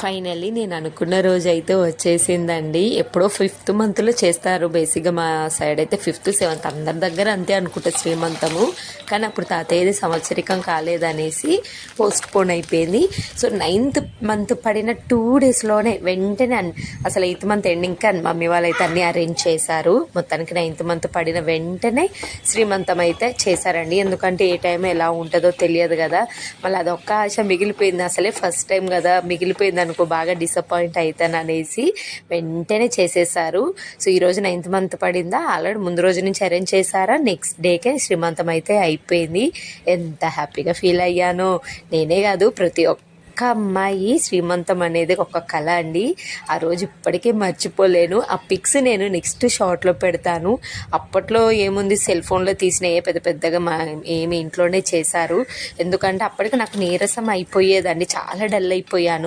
Finally నేను అనుకున్న రోజు అయితే వచ్చేసిందండి. ఎప్పుడో 5th మంత్లో చేస్తారు బేసిక్గా. మా సైడ్ అయితే 5th 7th అందరి దగ్గర అంతే అనుకుంటా శ్రీమంతము. కానీ అప్పుడు తాతయ్యది సంవత్సరికం కాలేదనేసి పోస్ట్ పోన్ అయిపోయింది. సో 9th మంత్ పడిన 2 డేస్లోనే వెంటనే అసలు 8th మంత్ ఎండింగ్కి మమ్మీ వాళ్ళైతే అన్నీ అరేంజ్ చేశారు. మొత్తానికి 9th మంత్ పడిన వెంటనే శ్రీమంతం అయితే చేశారండి. ఎందుకంటే ఏ టైం ఎలా ఉంటుందో తెలియదు కదా. మళ్ళీ అదొక్క ఆశ మిగిలిపోయింది. అసలే ఫస్ట్ టైం కదా, మిగిలిపోయింది అనుకో బాగా డిసప్పాయింట్ అవుతాను అనేసి వెంటనే చేసేసారు. సో ఈరోజు 9th మంత్ పడిందా, ఆల్రెడీ ముందు రోజు నుంచి అరేంజ్ చేశారా, నెక్స్ట్ డేకే శ్రీమంతం అయితే అయిపోయింది. ఎంత హ్యాపీగా ఫీల్ అయ్యానో నేనే కాదు ప్రతి ఒక్క అమ్మాయి. శ్రీమంతం అనేది ఒక కళ అండి. ఆ రోజు ఇప్పటికే మర్చిపోలేను. ఆ పిక్స్ నేను నెక్స్ట్ షార్ట్లో పెడతాను. అప్పట్లో ఏముంది, సెల్ ఫోన్లో తీసిన పెద్ద పెద్దగా ఏమి ఇంట్లోనే చేశారు. ఎందుకంటే అప్పటికి నాకు నీరసం అయిపోయేదండి, చాలా డల్ అయిపోయాను.